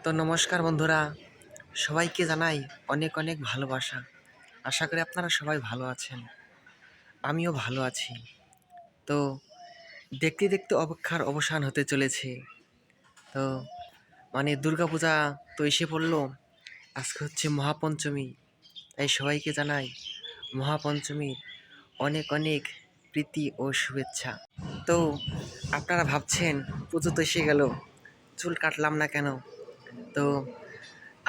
তো নমস্কার বন্ধুরা, সবাইকে জানাই অনেক অনেক ভালোবাসা। আশা করি আপনারা সবাই ভালো আছেন, আমিও ভালো আছি। তো দেখতে দেখতে অপেক্ষার অবসান হতে চলেছে। তো দুর্গাপূজা তো এসে পড়লো। আজকে হচ্ছে মহাপঞ্চমী, তাই সবাইকে জানাই মহাপঞ্চমীর অনেক অনেক প্রীতি ও শুভেচ্ছা। তো আপনারা ভাবছেন পুজো তো এসে গেল, চুল কাটলাম না কেন? তো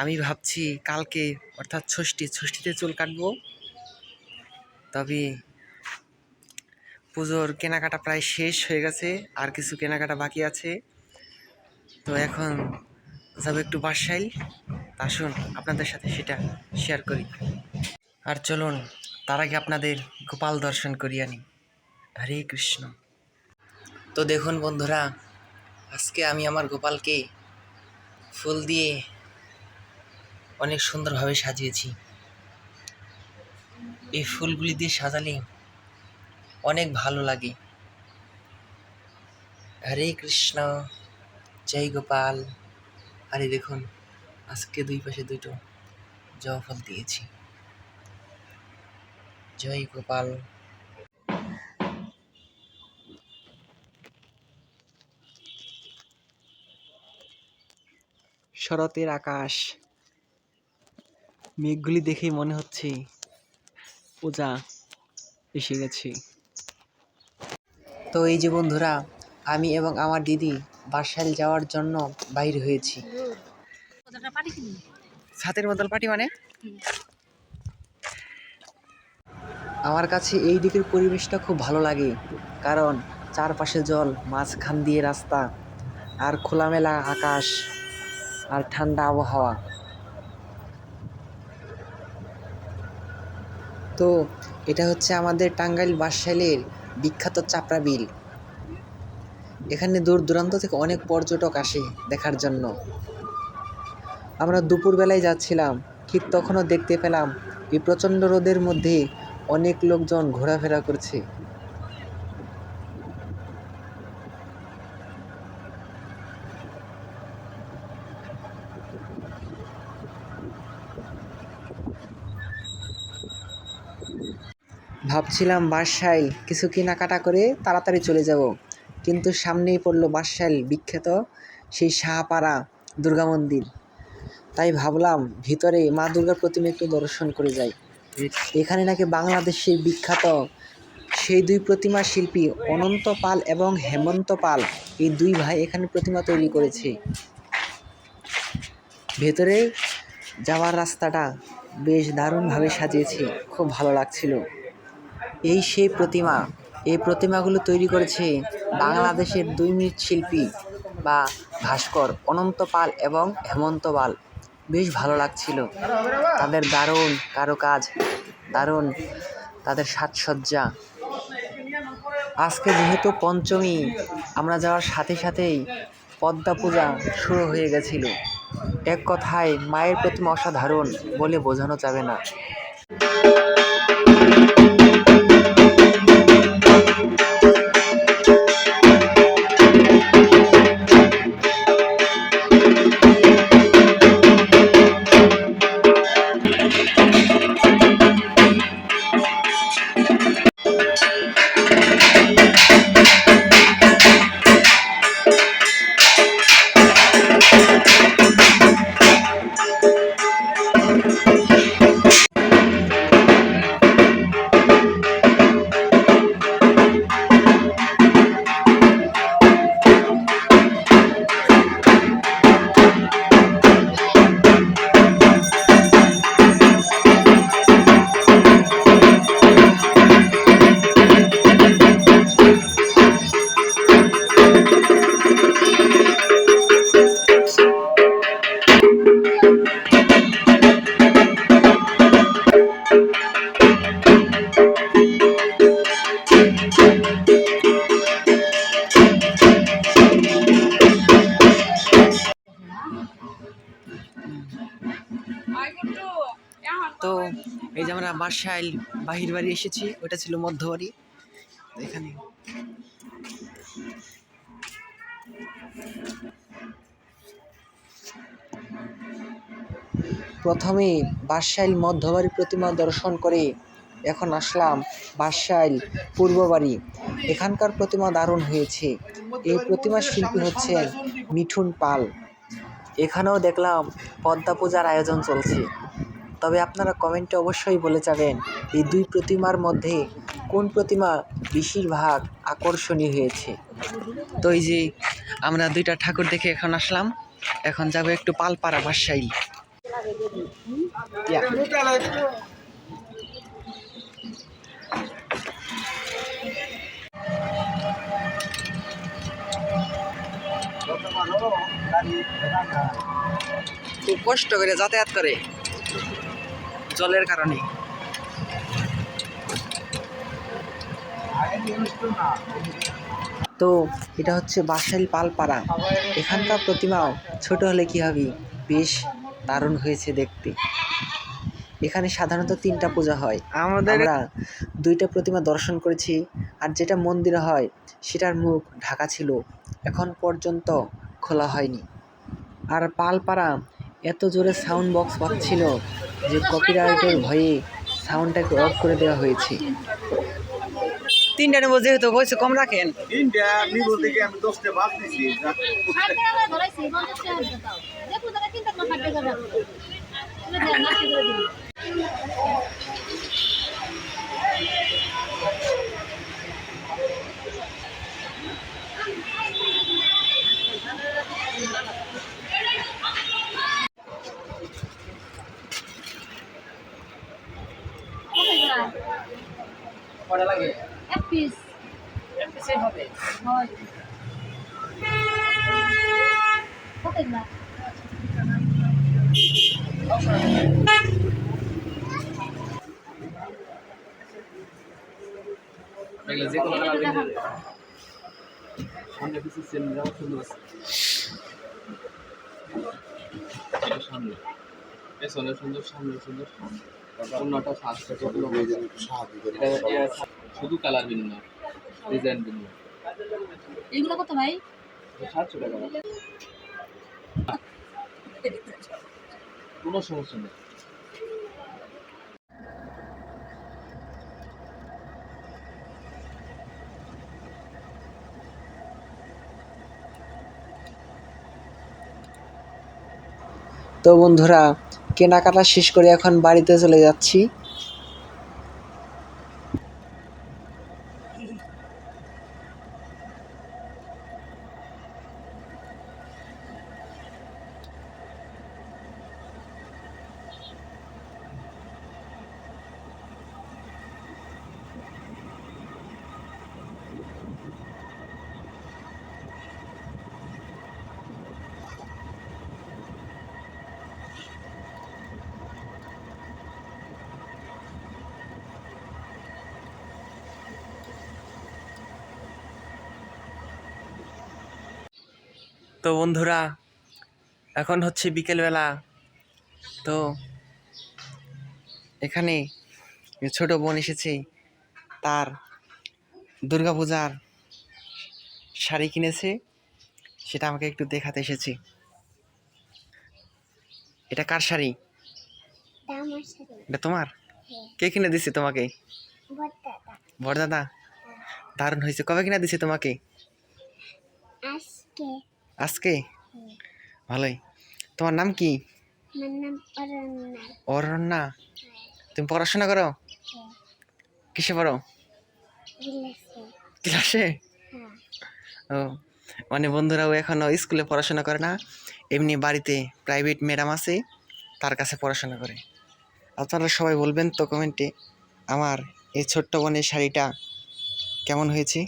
আমি ভাবছি কালকে অর্থাৎ ষষ্ঠীতে চুল কাটবো। তবে পুজোর কেনাকাটা প্রায় শেষ হয়ে গেছে, আর কিছু কেনাকাটা বাকি আছে। তো এখন যাবো একটু বাসাইল। আসুন আপনাদের সাথে সেটা শেয়ার করি। আর চলুন তার আগে আপনাদের গোপাল দর্শন করি আনি। হরে কৃষ্ণ। তো দেখুন বন্ধুরা, আজকে আমি আমার গোপালকে ফুল দিয়ে অনেক সুন্দরভাবে সাজিয়েছি। এই ফুলগুলি দিয়ে সাজালে অনেক ভালো লাগে। হরে কৃষ্ণ, জয় গোপাল। আরে দেখুন, আজকে দুই পাশে দুটো জবা ফল দিয়েছি। জয় গোপাল। শরতের আকাশ, মেঘগুলি দেখেই মনে হচ্ছে পূজা এসে গেছে। তো এই যে বন্ধুরা, আমি এবং আমার দিদি বাসাইল যাওয়ার জন্য বাইর হয়েছি। ছাতের বদল পাটি মানে? আমার কাছে এই দিকের পরিবেশটা খুব ভালো লাগে, কারণ চারপাশে জল, মাঝখান দিয়ে রাস্তা, আর খোলামেলা আকাশ, আর ঠান্ডা আবহাওয়া। তো এটা হচ্ছে আমাদের টাঙ্গাইল বাসাইলের বিখ্যাত চাপড়া বিল। এখানে দূর দূরান্ত থেকে অনেক পর্যটক আসে দেখার জন্য। আমরা দুপুরবেলায় যাচ্ছিলাম, ঠিক তখনও দেখতে পেলাম এই প্রচণ্ড রোদের মধ্যে অনেক লোকজন ঘোরাফেরা করছে। ভাবছিলাম বাসাইল কিছু কেনাকাটা করে তাড়াতাড়ি চলে যাব, কিন্তু সামনেই পড়লো বাসাইল বিখ্যাত সেই শাহপাড়া দুর্গা মন্দির। তাই ভাবলাম ভিতরে মা দুর্গার প্রতিমা একটু দর্শন করে যাই। এখানে নাকি বাংলাদেশের বিখ্যাত সেই দুই প্রতিমা শিল্পী অনন্ত পাল এবং হেমন্ত পাল, এই দুই ভাই এখানে প্রতিমা তৈরি করেছে। ভেতরে যাওয়ার রাস্তাটা বেশ দারুণভাবে সাজিয়েছে, খুব ভালো লাগছিল। এই সেই প্রতিমা, এই প্রতিমাগুলো তৈরি করেছে বাংলাদেশের দুই মৃৎশিল্পী বা ভাস্কর অনন্ত পাল এবং হেমন্ত পাল। বেশ ভালো লাগছিল তাদের দারুণ কারুকাজ, দারুণ তাদের সাজসজ্জা। আজকে যেহেতু পঞ্চমী, আমরা যাওয়ার সাথে সাথেই পদ্মা পূজা শুরু হয়ে গেছিল। এক কথায় মায়ের প্রতিমা অসাধারণ বলে বোঝানো যাবে না। তো এই যে আমরা বাসাইল বাহির বাড়ি এসেছি, ওটা ছিল মধ্যবাড়ি। এখানে প্রথমে বাদশাইল মধ্যবাড়ি প্রতিমা দর্শন করে এখন আসলাম বাদশাইল পূর্ববাড়ি। এখানকার প্রতিমা দারুণ হয়েছে। এই প্রতিমার শিল্পী হচ্ছেন মিঠুন পাল। এখানেও দেখলাম পদ্মা পূজার আয়োজন চলছে। তবে আপনারা কমেন্টে অবশ্যই বলে যাবেন এই দুই প্রতিমার মধ্যে কোন প্রতিমা বেশিরভাগ আকর্ষণীয় হয়েছে। তো এই যে আমরা দুইটা ঠাকুর দেখে এখন আসলাম, এখন যাবো একটু পালপাড়া বাদশাইল। খুব কষ্ট করে যাতায়াত করে জলের কারণে। তো এটা হচ্ছে বাদশাইল পালপাড়া। এখানকার প্রতিমাও ছোট হলে কি হবে, বেশ দারুণ হয়েছে দেখতে। এখানে সাধারণত 3টা পূজা হয়, আমরা 2টা প্রতিমা দর্শন করেছি। আর যেটা মন্দিরে হয় সেটার মুখ ঢাকা ছিল, এখন পর্যন্ত খোলা হয়নি। আর পালপাড়া এত জোরে সাউন্ড বক্স বাজছিল যে কপিরাইটের ভয়ে সাউন্ডটাকে অফ করে দেওয়া হয়েছে। 3টা নেব, যেহেতু কইছে কম রাখেন। 3টা নিব থেকে আমি 10টা বাদ দিছি। কটা লাগে? এক পিস হবে। হয় কতগুলা যে কোনো কালার দিন সামনে কিছু সেল দেওয়া সুন্দর আছে। এটা সামনে পেছনে সুন্দর, সামনে সুন্দর, অন্যটা সাজটা এটা শুধু কালার ভিন্ন, ডিজাইন ভিন্ন। এগুলো কত ভাই? 700 টাকা। কোনো সমস্যা নেই। তো বন্ধুরা, কেনাকাটা শেষ করে এখন বাড়িতে চলে যাচ্ছি। তো বন্ধুরা, এখন হচ্ছে বিকেলবেলা। তো এখানে ছোট বোন এসেছে, তার দুর্গাপূজার শাড়ি কিনেছে, সেটা আমাকে একটু দেখাতে এসেছি। এটা কার শাড়ি? এটা তোমার? কে কিনে দিছে তোমাকে? বড়দাদা। দারুণ হয়েছে। কবে কিনে দিছে তোমাকে? আজকে? ভালোই। তোমার নাম কি? অরণ্যা। তুমি পড়াশোনা করো? কিসে পড়ো? ক্লাসে? ও, মানে বন্ধুরাও এখনো স্কুলে পড়াশোনা করে না, এমনি বাড়িতে প্রাইভেট ম্যাডাম আছে, তার কাছে পড়াশোনা করে। আপনারা সবাই বলবেন তো কমেন্টে আমার এই ছোট্ট বোনের শাড়িটা কেমন হয়েছে।